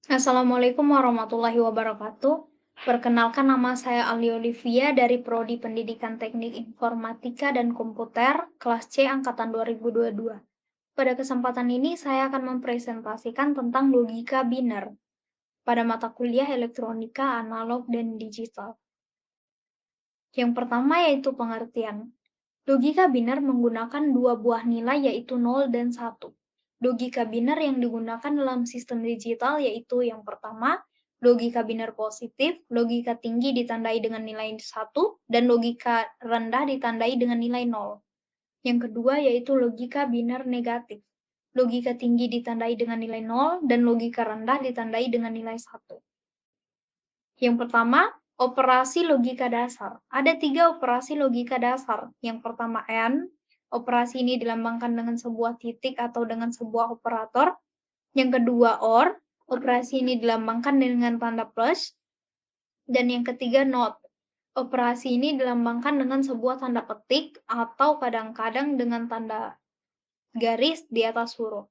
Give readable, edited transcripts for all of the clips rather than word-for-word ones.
Assalamualaikum warahmatullahi wabarakatuh. Perkenalkan, nama saya Ali Olivia dari Prodi Pendidikan Teknik Informatika dan Komputer, kelas C angkatan 2022. Pada kesempatan ini saya akan mempresentasikan tentang logika biner pada mata kuliah elektronika, analog, dan digital. Yang pertama yaitu pengertian. Logika biner menggunakan dua buah nilai yaitu 0 dan 1. Logika biner yang digunakan dalam sistem digital yaitu yang pertama, logika biner positif, logika tinggi ditandai dengan nilai 1, dan logika rendah ditandai dengan nilai 0. Yang kedua yaitu logika biner negatif. Logika tinggi ditandai dengan nilai 0 dan logika rendah ditandai dengan nilai 1. Yang pertama, operasi logika dasar. Ada 3 operasi logika dasar. Yang pertama AND, operasi ini dilambangkan dengan sebuah titik atau dengan sebuah operator. Yang kedua OR, operasi ini dilambangkan dengan tanda plus. Dan yang ketiga NOT, operasi ini dilambangkan dengan sebuah tanda petik atau kadang-kadang dengan tanda garis di atas huruf.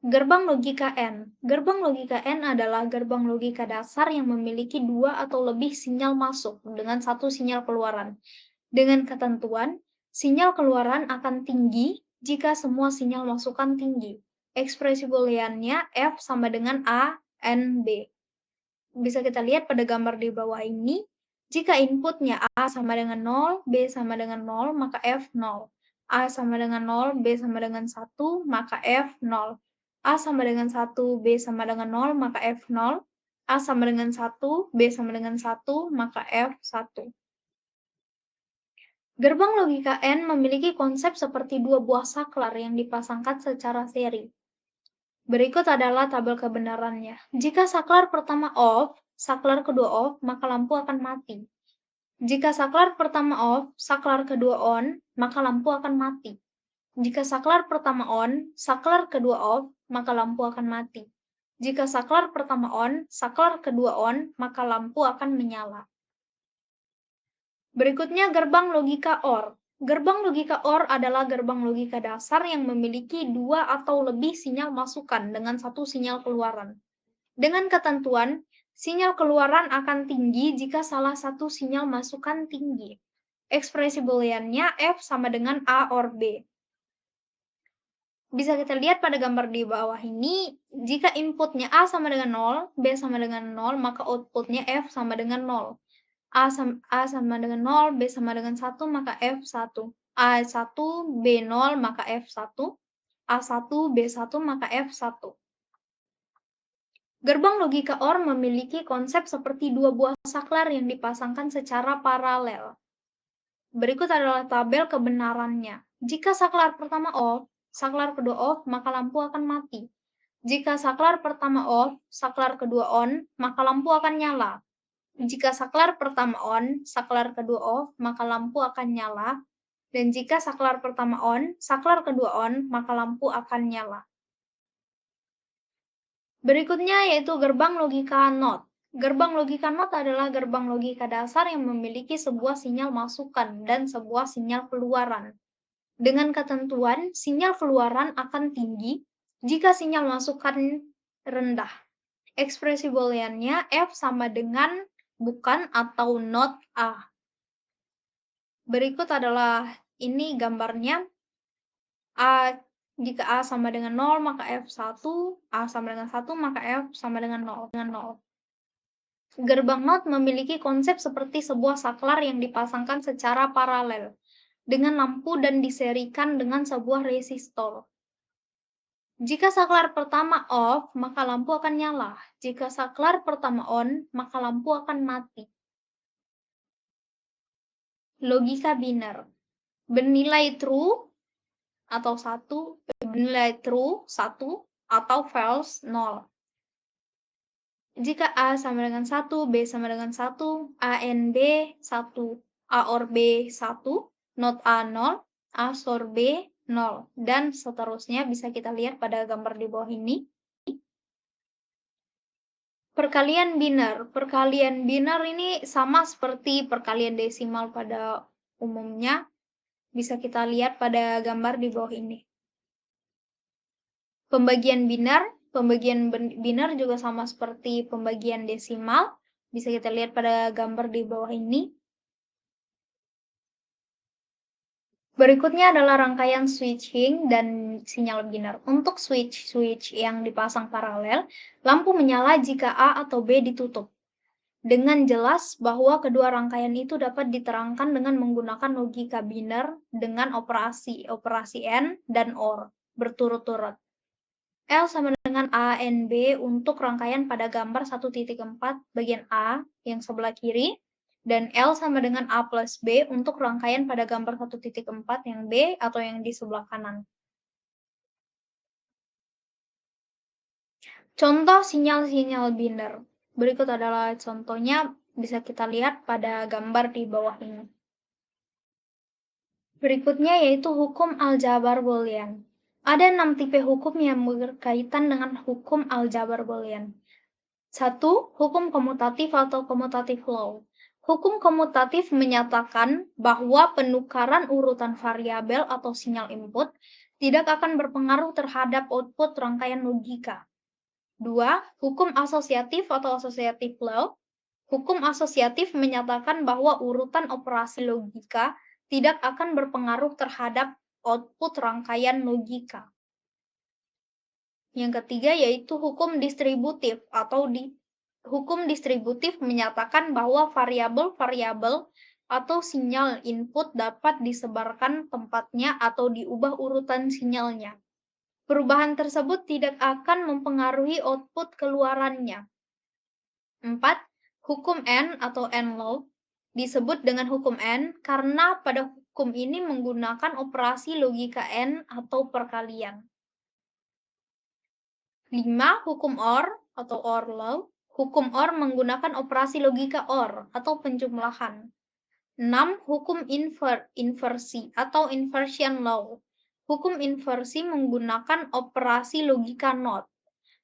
Gerbang logika N. Gerbang logika N adalah gerbang logika dasar yang memiliki 2 atau lebih sinyal masuk dengan 1 sinyal keluaran. Dengan ketentuan, sinyal keluaran akan tinggi jika semua sinyal masukan tinggi. Ekspresi booleannya F sama dengan A, N, B. Bisa kita lihat pada gambar di bawah ini, jika inputnya A sama dengan 0, B sama dengan 0, maka F 0. A sama dengan 0, B sama dengan 1, maka F 0. A sama dengan 1, B sama dengan 0, maka F 0. A sama dengan 1, B sama dengan 1, maka F 1. Gerbang logika N memiliki konsep seperti dua buah saklar yang dipasangkan secara seri. Berikut adalah tabel kebenarannya. Jika saklar pertama off, saklar kedua off, maka lampu akan mati. Jika saklar pertama off, saklar kedua on, maka lampu akan mati. Jika saklar pertama on, saklar kedua off, maka lampu akan mati. Jika saklar pertama on, saklar kedua on, maka lampu akan menyala. Berikutnya gerbang logika OR. Gerbang logika OR adalah gerbang logika dasar yang memiliki 2 atau lebih sinyal masukan dengan 1 sinyal keluaran. Dengan ketentuan, sinyal keluaran akan tinggi jika salah satu sinyal masukan tinggi. Ekspresi booleannya F sama dengan A or B. Bisa kita lihat pada gambar di bawah ini, jika inputnya A sama dengan 0, B sama dengan 0, maka outputnya F sama dengan 0. A sama dengan 0, B sama dengan 1, maka F1. A1, B0, maka F1. A1, B1, maka F1. Gerbang logika OR memiliki konsep seperti dua buah saklar yang dipasangkan secara paralel. Berikut adalah tabel kebenarannya. Jika saklar pertama off, saklar kedua off, maka lampu akan mati. Jika saklar pertama off, saklar kedua on, maka lampu akan nyala. Jika saklar pertama on, saklar kedua off, maka lampu akan nyala. Dan jika saklar pertama on, saklar kedua on, maka lampu akan nyala. Berikutnya yaitu gerbang logika NOT. Gerbang logika NOT adalah gerbang logika dasar yang memiliki sebuah sinyal masukan dan sebuah sinyal keluaran. Dengan ketentuan, sinyal keluaran akan tinggi jika sinyal masukan rendah. Ekspresi booleannya F sama dengan bukan atau not A. Berikut adalah ini gambarnya. Jika A sama dengan 0, maka F1, A sama dengan 1, maka F sama dengan 0. Gerbang NOT memiliki konsep seperti sebuah saklar yang dipasangkan secara paralel dengan lampu dan diserikan dengan sebuah resistor. Jika saklar pertama off, maka lampu akan nyala. Jika saklar pertama on, maka lampu akan mati. Logika biner. Bernilai true atau 1, bernilai true 1 atau false 0. Jika A sama dengan 1, B sama dengan 1, A and B 1, A or B 1, not A 0, A or B 0, dan seterusnya bisa kita lihat pada gambar di bawah ini. Perkalian biner. Perkalian biner ini sama seperti perkalian desimal pada umumnya. Bisa kita lihat pada gambar di bawah ini. Pembagian biner. Pembagian biner juga sama seperti pembagian desimal, bisa kita lihat pada gambar di bawah ini. Berikutnya adalah rangkaian switching dan sinyal biner. Untuk switch yang dipasang paralel, lampu menyala jika A atau B ditutup. Dengan jelas bahwa kedua rangkaian itu dapat diterangkan dengan menggunakan logika biner dengan operasi AND dan OR berturut-turut. L sama dengan A and B untuk rangkaian pada gambar 1.4 bagian A yang sebelah kiri, dan L sama dengan A plus B untuk rangkaian pada gambar 1.4 yang B atau yang di sebelah kanan. Contoh sinyal-sinyal biner. Berikut adalah contohnya, bisa kita lihat pada gambar di bawah ini. Berikutnya yaitu hukum aljabar Boolean. Ada 6 tipe hukum yang berkaitan dengan hukum aljabar Boolean. 1. Hukum komutatif atau commutative law. Hukum komutatif menyatakan bahwa penukaran urutan variabel atau sinyal input tidak akan berpengaruh terhadap output rangkaian logika. 2. Hukum asosiatif atau associative law. Hukum asosiatif menyatakan bahwa urutan operasi logika tidak akan berpengaruh terhadap output rangkaian logika. Yang ketiga yaitu hukum distributif hukum distributif menyatakan bahwa variabel-variabel atau sinyal input dapat disebarkan tempatnya atau diubah urutan sinyalnya. Perubahan tersebut tidak akan mempengaruhi output keluarannya. 4. Hukum AND atau AND law disebut dengan hukum AND karena pada hukum ini menggunakan operasi logika AND atau perkalian. 5. Hukum OR atau OR law. Hukum OR menggunakan operasi logika OR atau penjumlahan. 6. Hukum inversi atau inversion law. Hukum inversi menggunakan operasi logika NOT.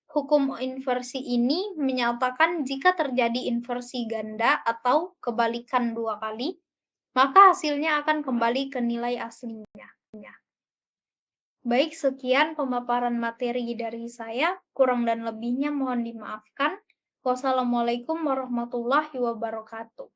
Hukum inversi ini menyatakan jika terjadi inversi ganda atau kebalikan 2 kali, maka hasilnya akan kembali ke nilai aslinya. Baik, sekian pemaparan materi dari saya. Kurang dan lebihnya mohon dimaafkan. Wassalamualaikum warahmatullahi wabarakatuh.